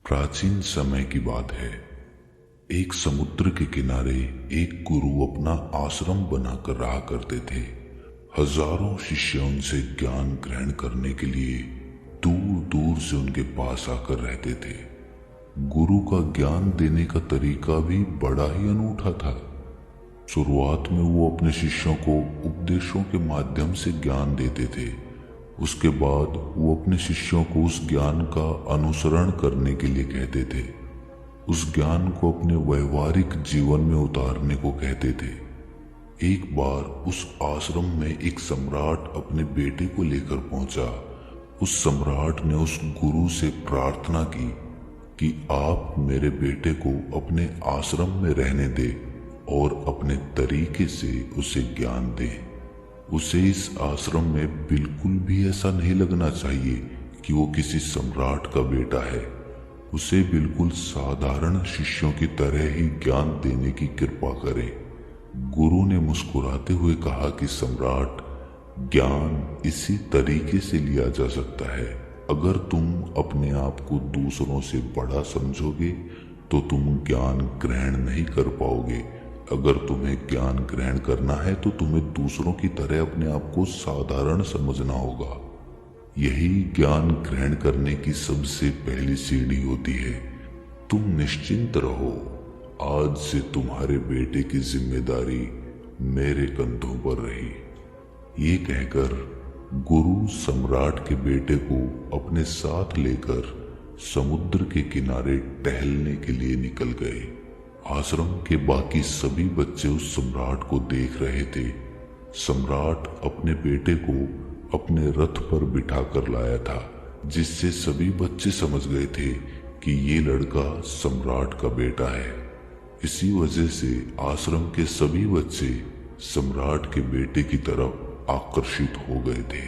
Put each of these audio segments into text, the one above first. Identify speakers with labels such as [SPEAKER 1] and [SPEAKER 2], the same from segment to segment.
[SPEAKER 1] प्राचीन समय की बात है। एक समुद्र के किनारे एक गुरु अपना आश्रम बनाकर रहा करते थे। हजारों शिष्य उनसे ज्ञान ग्रहण करने के लिए दूर दूर से उनके पास आकर रहते थे। गुरु का ज्ञान देने का तरीका भी बड़ा ही अनूठा था। शुरुआत में वो अपने शिष्यों को उपदेशों के माध्यम से ज्ञान देते थे। उसके बाद वो अपने शिष्यों को उस ज्ञान का अनुसरण करने के लिए कहते थे। उस ज्ञान को अपने व्यवहारिक जीवन में उतारने को कहते थे। एक बार उस आश्रम में एक सम्राट अपने बेटे को लेकर पहुंचा। उस सम्राट ने उस गुरु से प्रार्थना की कि आप मेरे बेटे को अपने आश्रम में रहने दें और अपने तरीके से उसे ज्ञान दें। उसे इस आश्रम में बिल्कुल भी ऐसा नहीं लगना चाहिए कि वो किसी सम्राट का बेटा है। उसे बिल्कुल साधारण शिष्यों की तरह ही ज्ञान देने की कृपा करें। गुरु ने मुस्कुराते हुए कहा कि सम्राट, ज्ञान इसी तरीके से लिया जा सकता है। अगर तुम अपने आप को दूसरों से बड़ा समझोगे तो तुम ज्ञान ग्रहण नहीं कर पाओगे। अगर तुम्हें ज्ञान ग्रहण करना है तो तुम्हें दूसरों की तरह अपने आप को साधारण समझना होगा। यही ज्ञान ग्रहण करने की सबसे पहली सीढ़ी होती है। तुम निश्चिंत रहो, आज से तुम्हारे बेटे की जिम्मेदारी मेरे कंधों पर रही। ये कहकर गुरु सम्राट के बेटे को अपने साथ लेकर समुद्र के किनारे टहलने के लिए निकल गए। आश्रम के बाकी सभी बच्चे उस सम्राट को देख रहे थे। सम्राट अपने बेटे को अपने रथ पर बिठा कर लाया था, जिससे सभी बच्चे समझ गए थे कि ये लड़का सम्राट का बेटा है। इसी वजह से आश्रम के सभी बच्चे सम्राट के बेटे की तरफ आकर्षित हो गए थे।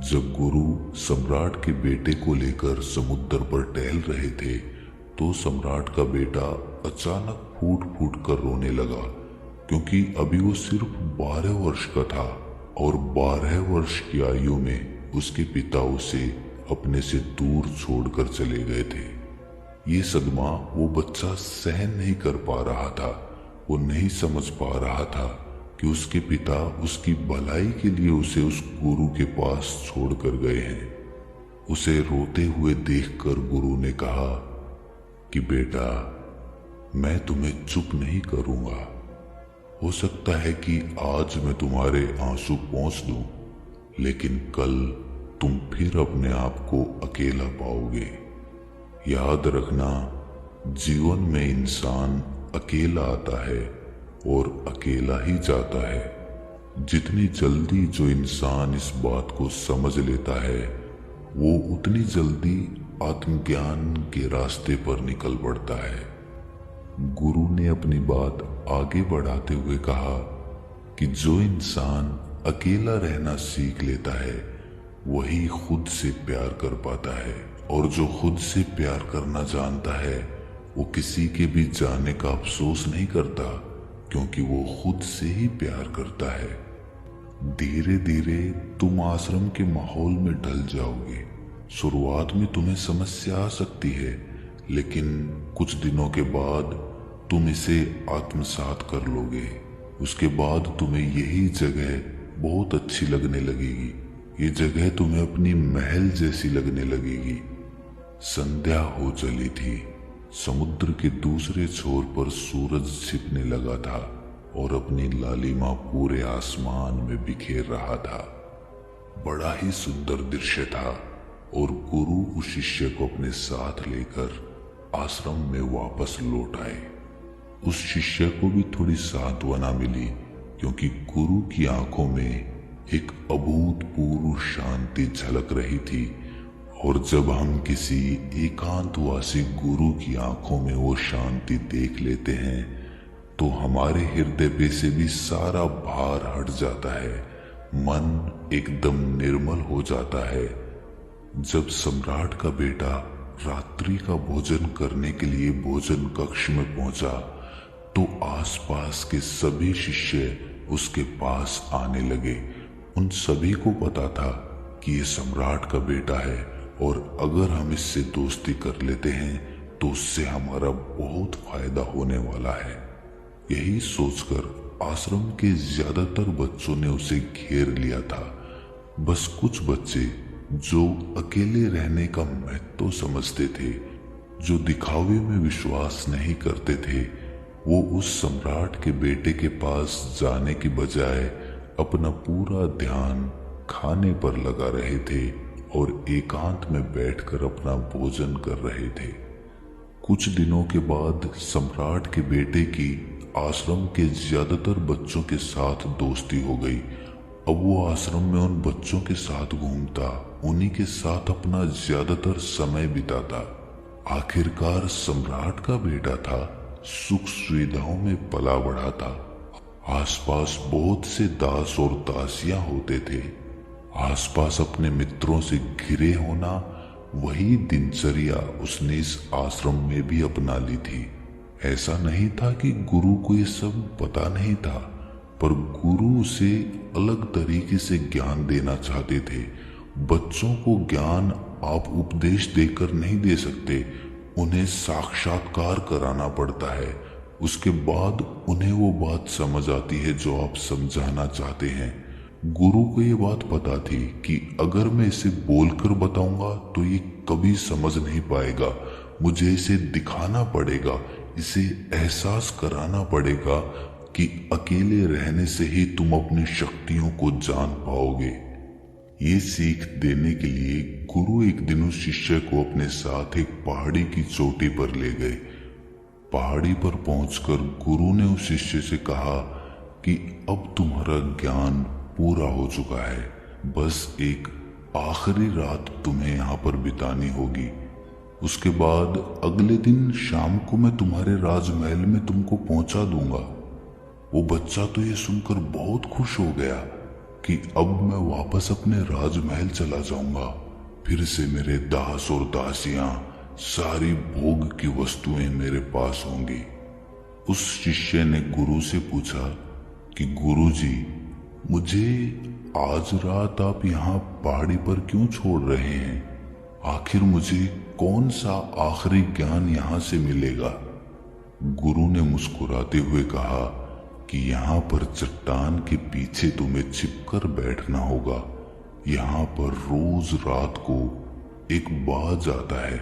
[SPEAKER 1] जब गुरु सम्राट के बेटे को लेकर समुद्र पर टहल रहे थे तो सम्राट का बेटा अचानक फूट फूट कर रोने लगा, क्योंकि अभी वो सिर्फ 12 वर्ष का था और 12 वर्ष की आयु में उसके पिता उसे अपने से दूर छोड़कर चले गए थे। ये सदमा वो बच्चा सहन नहीं कर पा रहा था। वो नहीं समझ पा रहा था कि उसके पिता उसकी भलाई के लिए उसे उस गुरु के पास छोड़कर गए हैं। उसे रोते हुए देखकर गुरु ने कहा कि बेटा, मैं तुम्हें चुप नहीं करूंगा। हो सकता है कि आज मैं तुम्हारे आंसू पोंछ दूं, लेकिन कल तुम फिर अपने आप को अकेला पाओगे। याद रखना, जीवन में इंसान अकेला आता है और अकेला ही जाता है। जितनी जल्दी जो इंसान इस बात को समझ लेता है, वो उतनी जल्दी आत्मज्ञान के रास्ते पर निकल पड़ता है। गुरु ने अपनी बात आगे बढ़ाते हुए कहा कि जो इंसान अकेला रहना सीख लेता है वही खुद से प्यार कर पाता है, और जो खुद से प्यार करना जानता है वो किसी के भी जाने का अफसोस नहीं करता, क्योंकि वो खुद से ही प्यार करता है। धीरे धीरे तुम आश्रम के माहौल में ढल जाओगे। शुरुआत में तुम्हें समस्या आ सकती है, लेकिन कुछ दिनों के बाद तुम इसे आत्मसात कर लोगे। उसके बाद तुम्हें यही जगह बहुत अच्छी लगने लगेगी। ये जगह तुम्हें अपनी महल जैसी लगने लगेगी। संध्या हो चली थी। समुद्र के दूसरे छोर पर सूरज छिपने लगा था और अपनी लालिमा पूरे आसमान में बिखेर रहा था। बड़ा ही सुंदर दृश्य था और गुरु उस शिष्य को अपने साथ लेकर आश्रम में वापस लौट आए। उस शिष्य को भी थोड़ी सांत्वना मिली, क्योंकि गुरु की आंखों में एक अभूतपूर्व शांति झलक रही थी। और जब हम किसी एकांतवासी गुरु की आंखों में वो शांति देख लेते हैं तो हमारे हृदय पे से भी सारा भार हट जाता है। मन एकदम निर्मल हो जाता है। जब सम्राट का बेटा रात्रि का भोजन करने के लिए भोजन कक्ष में पहुंचा तो आसपास के सभी शिष्य उसके पास आने लगे। उन सभी को पता था कि ये सम्राट का बेटा है और अगर हम इससे दोस्ती कर लेते हैं तो उससे हमारा बहुत फायदा होने वाला है। यही सोचकर आश्रम के ज्यादातर बच्चों ने उसे घेर लिया था। बस कुछ बच्चे जो अकेले रहने का महत्व समझते थे, जो दिखावे में विश्वास नहीं करते थे, वो उस सम्राट के बेटे के पास जाने की बजाय अपना पूरा ध्यान खाने पर लगा रहे थे और एकांत में बैठकर अपना भोजन कर रहे थे। कुछ दिनों के बाद सम्राट के बेटे की आश्रम के ज्यादातर बच्चों के साथ दोस्ती हो गई। अब वो आश्रम में उन बच्चों के साथ घूमता, उन्हीं के साथ अपना ज्यादातर समय बिताता। आखिरकार सम्राट का बेटा था, सुख सुविधाओं में पला बढ़ा था। आसपास बहुत से दास और दासियां होते थे। आसपास अपने मित्रों से घिरे होना, वही दिनचर्या उसने इस आश्रम में भी अपना ली थी। ऐसा नहीं था कि गुरु को ये सब पता नहीं था, पर गुरु उसे अलग तरीके से ज्ञान देना चाहते थे। बच्चों को ज्ञान आप उपदेश देकर नहीं दे सकते, उन्हें साक्षात्कार कराना पड़ता है। उसके बाद उन्हें वो बात समझ आती है जो आप समझाना चाहते हैं। गुरु को ये बात पता थी कि अगर मैं इसे बोलकर बताऊंगा तो ये कभी समझ नहीं पाएगा। मुझे इसे दिखाना पड़ेगा, इसे एहसास कराना पड़ेगा कि अकेले रहने से ही तुम अपनी शक्तियों को जान पाओगे। ये सीख देने के लिए गुरु एक दिन उस शिष्य को अपने साथ एक पहाड़ी की चोटी पर ले गए। पहाड़ी पर पहुंचकर गुरु ने उस शिष्य से कहा कि अब तुम्हारा ज्ञान पूरा हो चुका है, बस एक आखिरी रात तुम्हें यहाँ पर बितानी होगी। उसके बाद अगले दिन शाम को मैं तुम्हारे राजमहल में तुमको पहुंचा दूंगा। वो बच्चा तो ये सुनकर बहुत खुश हो गया कि अब मैं वापस अपने राजमहल चला जाऊंगा। फिर से मेरे दास और दासियां, सारी भोग की वस्तुएं मेरे पास होंगी। उस शिष्य ने गुरु से पूछा कि गुरुजी, मुझे आज रात आप यहाँ पहाड़ी पर क्यों छोड़ रहे हैं? आखिर मुझे कौन सा आखिरी ज्ञान यहाँ से मिलेगा? गुरु ने मुस्कुराते हुए कहा कि यहाँ पर चट्टान के पीछे तुम्हें छिपकर बैठना होगा। यहाँ पर रोज रात को एक बाज आता है,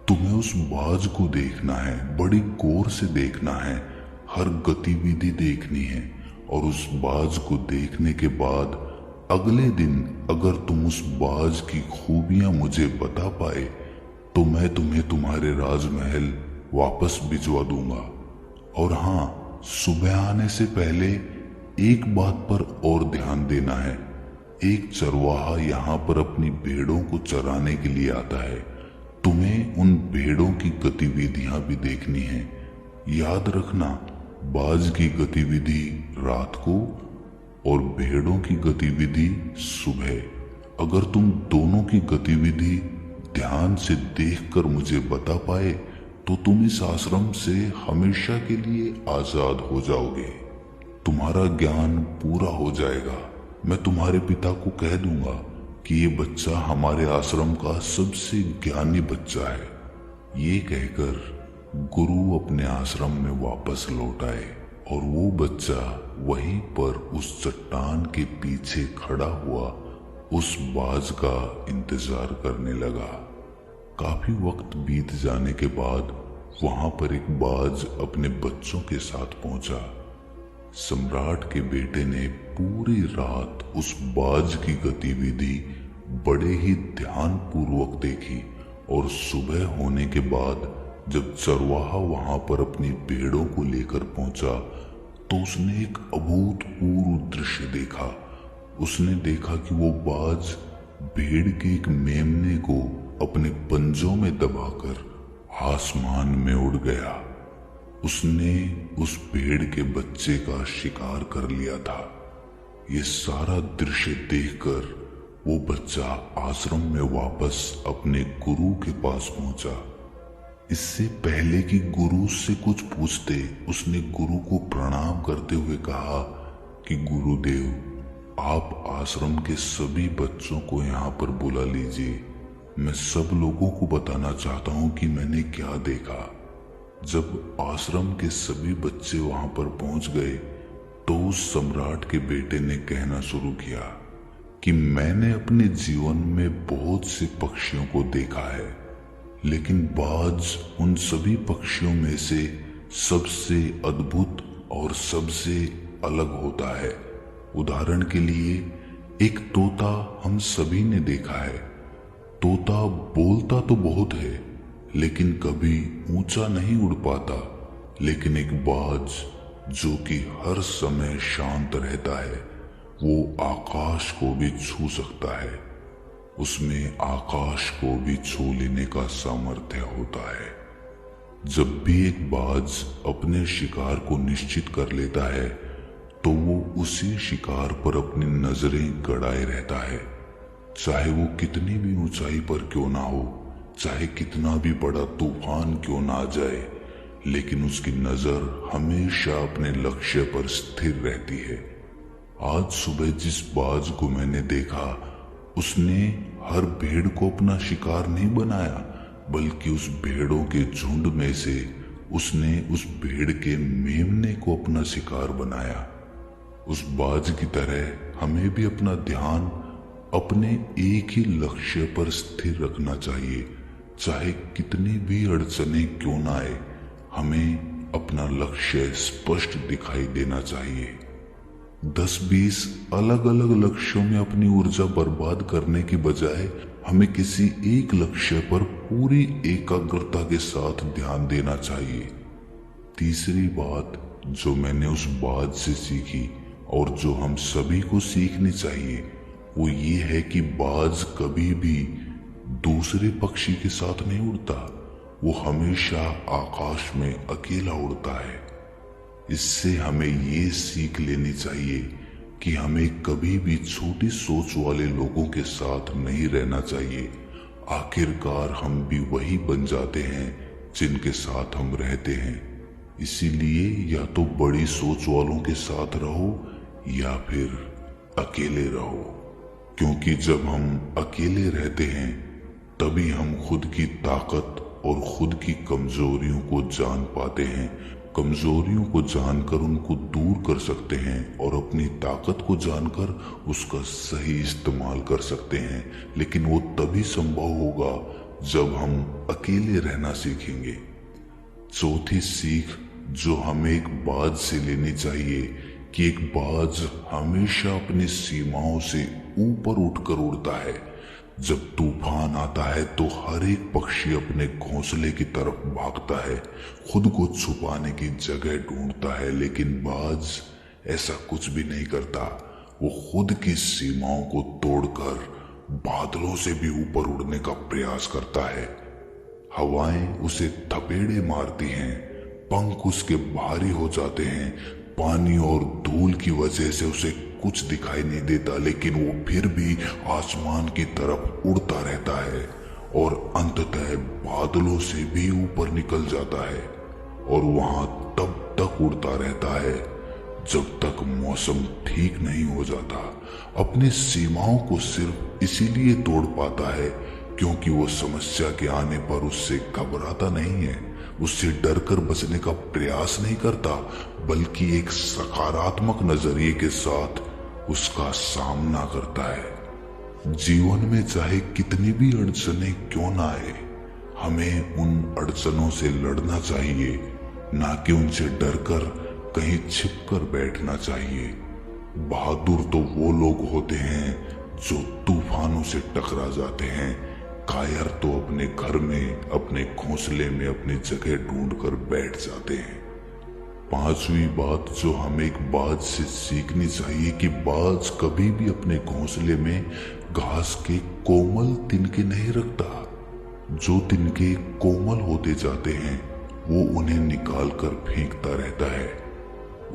[SPEAKER 1] तुम्हें उस बाज को देखना है, बड़ी गौर से देखना है, हर गतिविधि देखनी है। और उस बाज को देखने के बाद अगले दिन अगर तुम उस बाज की खूबियां मुझे बता पाए तो मैं तुम्हें तुम्हारे राजमहल वापस भिजवा दूंगा। और हाँ, सुबह आने से पहले एक बात पर और ध्यान देना है। एक चरवाहा यहाँ पर अपनी भेड़ों को चराने के लिए आता है, तुम्हें उन भेड़ों की गतिविधियां भी देखनी है। याद रखना, बाज की गतिविधि रात को और भेड़ों की गतिविधि सुबह। अगर तुम दोनों की गतिविधि ध्यान से देखकर मुझे बता पाए तो तुम इस आश्रम से हमेशा के लिए आजाद हो जाओगे। तुम्हारा ज्ञान पूरा हो जाएगा। मैं तुम्हारे पिता को कह दूंगा कि ये बच्चा हमारे आश्रम का सबसे ज्ञानी बच्चा है। ये कहकर गुरु अपने आश्रम में वापस लौट आए और वो बच्चा वहीं पर उस चट्टान के पीछे खड़ा हुआ उस बाज का इंतजार करने लगा। काफी वक्त बीत जाने के बाद वहां पर एक बाज अपने बच्चों के साथ पहुंचा। सम्राट के बेटे ने पूरी रात उस बाज की गतिविधि बड़े ही ध्यानपूर्वक देखी और सुबह होने के बाद जब चरवाहा वहां पर अपनी भेड़ों को लेकर पहुंचा तो उसने एक अभूतपूर्व दृश्य देखा। उसने देखा कि वो बाज भेड़ के एक मेमने को अपने पंजों में दबाकर आसमान में उड़ गया। उसने उस भेड़ के बच्चे का शिकार कर लिया था। ये सारा दृश्य देखकर वो बच्चा आश्रम में वापस अपने गुरु के पास पहुंचा। इससे पहले कि गुरु से कुछ पूछते, उसने गुरु को प्रणाम करते हुए कहा कि गुरुदेव, आप आश्रम के सभी बच्चों को यहाँ पर बुला लीजिए। मैं सब लोगों को बताना चाहता हूं कि मैंने क्या देखा। जब आश्रम के सभी बच्चे वहां पर पहुंच गए तो उस सम्राट के बेटे ने कहना शुरू किया कि मैंने अपने जीवन में बहुत से पक्षियों को देखा है, लेकिन बाज उन सभी पक्षियों में से सबसे अद्भुत और सबसे अलग होता है। उदाहरण के लिए एक तोता हम सभी ने देखा है। तोता बोलता तो बहुत है लेकिन कभी ऊंचा नहीं उड़ पाता, लेकिन एक बाज जो कि हर समय शांत रहता है वो आकाश को भी छू सकता है। उसमें आकाश को भी छू लेने का सामर्थ्य होता है। जब भी एक बाज अपने शिकार को निश्चित कर लेता है तो वो उसी शिकार पर अपनी नजरें गड़ाए रहता है, चाहे वो कितनी भी ऊंचाई पर क्यों ना हो, चाहे कितना भी बड़ा तूफान क्यों ना आ जाए, लेकिन उसकी नजर हमेशा अपने लक्ष्य पर स्थिर रहती है। आज सुबह जिस बाज को मैंने देखा उसने हर भेड़ को अपना शिकार नहीं बनाया, बल्कि उस भेड़ों के झुंड में से उसने उस भेड़ के मेमने को अपना शिकार बनाया। उस बाज की तरह हमें भी अपना ध्यान अपने एक ही लक्ष्य पर स्थिर रखना चाहिए। चाहे कितनी भी अड़चने क्यों ना आए, हमें अपना लक्ष्य स्पष्ट दिखाई देना चाहिए। 10-20 अलग अलग लक्ष्यों में अपनी ऊर्जा बर्बाद करने की बजाय हमें किसी एक लक्ष्य पर पूरी एकाग्रता के साथ ध्यान देना चाहिए। तीसरी बात जो मैंने उस बात से सीखी और जो हम सभी को सीखनी चाहिए वो ये है कि बाज कभी भी दूसरे पक्षी के साथ नहीं उड़ता, वो हमेशा आकाश में अकेला उड़ता है। इससे हमें ये सीख लेनी चाहिए कि हमें कभी भी छोटी सोच वाले लोगों के साथ नहीं रहना चाहिए। आखिरकार हम भी वही बन जाते हैं जिनके साथ हम रहते हैं। इसीलिए या तो बड़ी सोच वालों के साथ रहो या फिर अकेले रहो, क्योंकि जब हम अकेले रहते हैं तभी हम खुद की ताकत और खुद की कमजोरियों को जान पाते हैं। कमजोरियों को जानकर उनको दूर कर सकते हैं और अपनी ताकत को जानकर उसका सही इस्तेमाल कर सकते हैं। लेकिन वो तभी संभव होगा जब हम अकेले रहना सीखेंगे। चौथी सीख जो हमें एक बाज से लेनी चाहिए कि एक बाज हमेशा अपनी सीमाओं से ऊपर उठकर उड़ता है। जब तूफान आता है तो हर एक पक्षी अपने घोंसले की तरफ भागता है, खुद को छुपाने की जगह ढूंढता है, लेकिन बाज ऐसा कुछ भी नहीं करता। वो खुद की सीमाओं को तोड़कर बादलों से भी ऊपर उड़ने का प्रयास करता है। हवाएं उसे थपेड़े मारती हैं, पंख उसके भारी हो जाते हैं, पानी और धूल की वजह से उसे कुछ दिखाई नहीं देता, लेकिन वो फिर भी आसमान की तरफ उड़ता रहता है और अंततः बादलों से भी ऊपर निकल जाता है और वहां तब तक उड़ता रहता है जब तक मौसम ठीक नहीं हो जाता। अपनी सीमाओं को सिर्फ इसीलिए तोड़ पाता है क्योंकि वो समस्या के आने पर उससे घबराता नहीं है, उससे डरकर बचने का प्रयास नहीं करता, बल्कि एक सकारात्मक नजरिए के साथ उसका सामना करता है। जीवन में चाहे कितनी भी अड़चने क्यों ना आए, हमें उन अड़चनों से लड़ना चाहिए, ना कि उनसे डरकर कहीं छिपकर बैठना चाहिए। बहादुर तो वो लोग होते हैं जो तूफानों से टकरा जाते हैं। कायर तो अपने घर में, अपने घोंसले में अपनी जगह ढूंढकर बैठ जाते हैं। पांचवी बात जो हमें एक बाज से सीखनी चाहिए कि बाज कभी भी अपने घोंसले में घास के कोमल तिनके नहीं रखता। जो तिनके कोमल होते जाते हैं वो उन्हें निकाल कर फेंकता रहता है।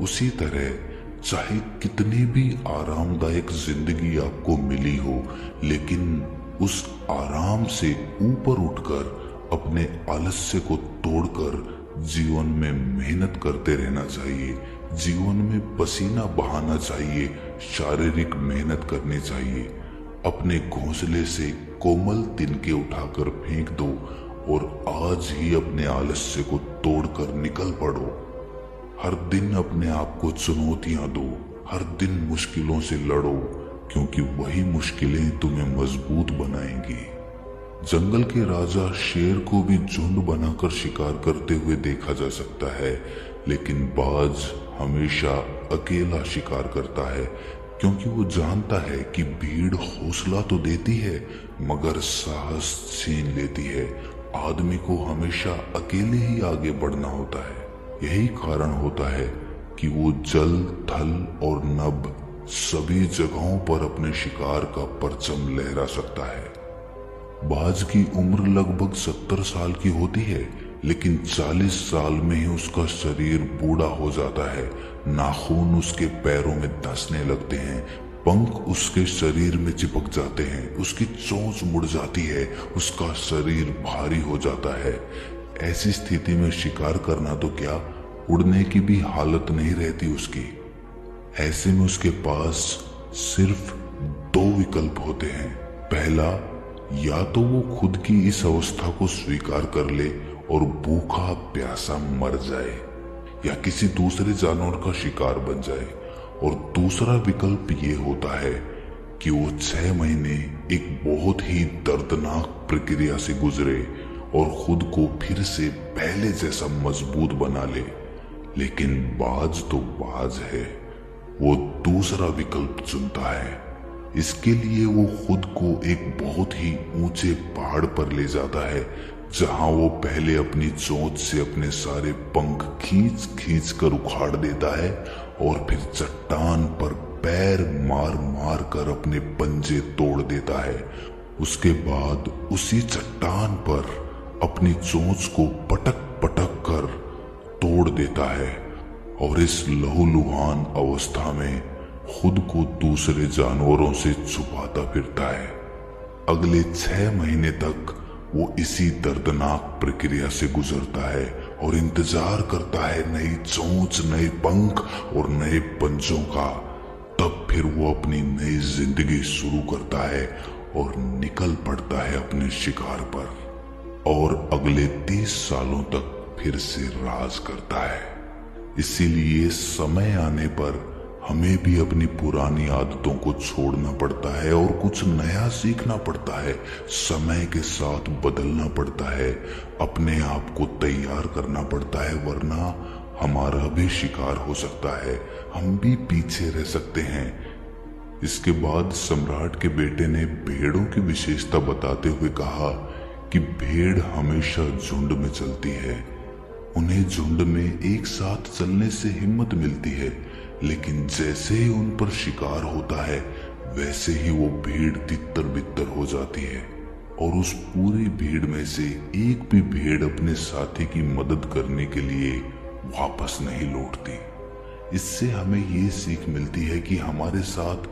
[SPEAKER 1] उसी तरह चाहे कितनी भी आरामदायक जिंदगी आपको मिली हो, लेकिन उस आराम से ऊपर उठकर अपने आलस्य को तोड़कर जीवन में मेहनत करते रहना चाहिए। जीवन में पसीना बहाना चाहिए, शारीरिक मेहनत करनी चाहिए। अपने घोंसले से कोमल तिनके उठाकर फेंक दो और आज ही अपने आलस्य को तोड़कर निकल पड़ो। हर दिन अपने आप को चुनौतियां दो, हर दिन मुश्किलों से लड़ो, क्योंकि वही मुश्किलें तुम्हें मजबूत बनाएंगी। जंगल के राजा शेर को भी झुंड बनाकर शिकार करते हुए देखा जा सकता है, लेकिन बाज हमेशा अकेला शिकार करता है, क्योंकि वो जानता है कि भीड़ हौसला तो देती है मगर साहस छीन लेती है। आदमी को हमेशा अकेले ही आगे बढ़ना होता है। यही कारण होता है कि वो जल, थल और नभ सभी जगहों पर अपने शिकार का परचम लहरा सकता है। बाज की उम्र लगभग 70 साल की होती है, लेकिन 40 साल में ही उसका शरीर बूढ़ा हो जाता है। नाखून उसके पैरों में धंसने लगते हैं, पंख उसके शरीर में चिपक जाते हैं, उसकी चोंच मुड़ जाती है, उसका शरीर भारी हो जाता है। ऐसी स्थिति में शिकार करना तो क्या, उड़ने की भी हालत नहीं रहती उसकी। ऐसे में उसके पास सिर्फ 2 विकल्प होते हैं। पहला, या तो वो खुद की इस अवस्था को स्वीकार कर ले और भूखा प्यासा मर जाए, या किसी दूसरे जानवर का शिकार बन जाए। और दूसरा विकल्प ये होता है कि वो 6 महीने एक बहुत ही दर्दनाक प्रक्रिया से गुजरे और खुद को फिर से पहले जैसा मजबूत बना ले। लेकिन बाज तो बाज है, वो दूसरा विकल्प चुनता है। इसके लिए वो खुद को एक बहुत ही ऊंचे पहाड़ पर ले जाता है, जहां वो पहले अपनी चोंच से अपने सारे पंख खींच खींच कर उखाड़ देता है और फिर चट्टान पर पैर मार मार कर अपने पंजे तोड़ देता है। उसके बाद उसी चट्टान पर अपनी चोंच को पटक पटक कर तोड़ देता है और इस लहूलुहान अवस्था में खुद को दूसरे जानवरों से छुपाता फिरता है। अगले 6 महीने तक वो इसी दर्दनाक प्रक्रिया से गुजरता है और इंतजार करता है नई चोंच, नए पंख और नए पंजों का। तब फिर वो अपनी नई जिंदगी शुरू करता है और निकल पड़ता है अपने शिकार पर, और अगले 30 सालों तक फिर से राज करता है। इसीलिए समय आने पर हमें भी अपनी पुरानी आदतों को छोड़ना पड़ता है और कुछ नया सीखना पड़ता है। समय के साथ बदलना पड़ता है, अपने आप को तैयार करना पड़ता है, वरना हमारा भी शिकार हो सकता है, हम भी पीछे रह सकते हैं। इसके बाद सम्राट के बेटे ने भेड़ों की विशेषता बताते हुए कहा कि भेड़ हमेशा झुंड में चलती है। उन्हें झुंड में एक साथ चलने से हिम्मत मिलती है, लेकिन जैसे ही उन पर शिकार होता है वैसे ही वो भीड़ तितर बितर हो जाती है और उस पूरी भीड़ में से एक भी भेड़ अपने साथी की मदद करने के लिए वापस नहीं लौटती। इससे हमें ये सीख मिलती है कि हमारे साथ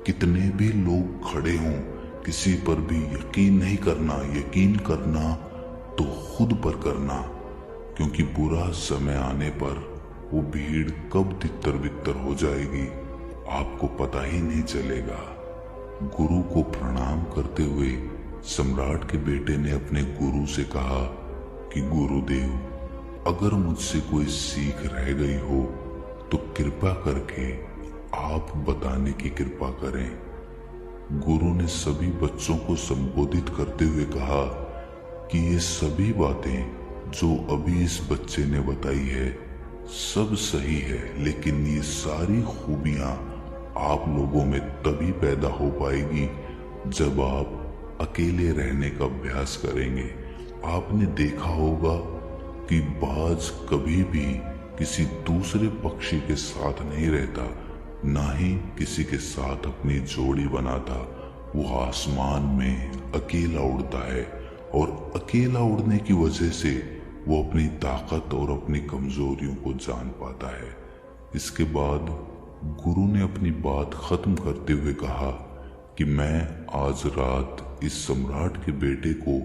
[SPEAKER 1] कितने भी लोग खड़े हों, किसी पर भी यकीन नहीं करना। यकीन करना तो खुद पर करना, क्योंकि बुरा समय आने पर वो भीड़ कब तितर बितर हो जाएगी आपको पता ही नहीं चलेगा। गुरु को प्रणाम करते हुए सम्राट के बेटे ने अपने गुरु से कहा कि गुरुदेव, अगर मुझसे कोई सीख रह गई हो तो कृपा करके आप बताने की कृपा करें। गुरु ने सभी बच्चों को संबोधित करते हुए कहा कि ये सभी बातें जो अभी इस बच्चे ने बताई है सब सही है, लेकिन ये सारी खूबियां आप लोगों में तभी पैदा हो पाएगी जब आप अकेले रहने का अभ्यास करेंगे। आपने देखा होगा कि बाज कभी भी किसी दूसरे पक्षी के साथ नहीं रहता, ना ही किसी के साथ अपनी जोड़ी बनाता। वो आसमान में अकेला उड़ता है और अकेला उड़ने की वजह से वो अपनी ताकत और अपनी कमजोरियों को जान पाता है। इसके बाद गुरु ने अपनी बात खत्म करते हुए कहा कि मैं आज रात इस सम्राट के बेटे को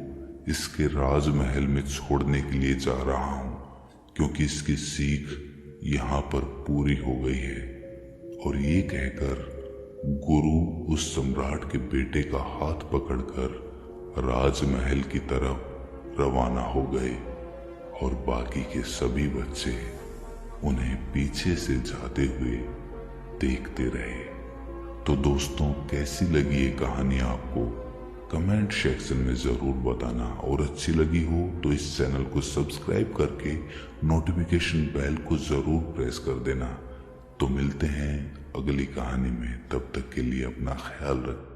[SPEAKER 1] इसके राजमहल में छोड़ने के लिए जा रहा हूं, क्योंकि इसकी सीख यहाँ पर पूरी हो गई है। और ये कहकर गुरु उस सम्राट के बेटे का हाथ पकड़कर राजमहल की तरफ रवाना हो गए और बाकी के सभी बच्चे उन्हें पीछे से जाते हुए देखते रहे। तो दोस्तों, कैसी लगी ये कहानी आपको? कमेंट सेक्शन में जरूर बताना, और अच्छी लगी हो तो इस चैनल को सब्सक्राइब करके नोटिफिकेशन बेल को जरूर प्रेस कर देना। तो मिलते हैं अगली कहानी में, तब तक के लिए अपना ख्याल रखें।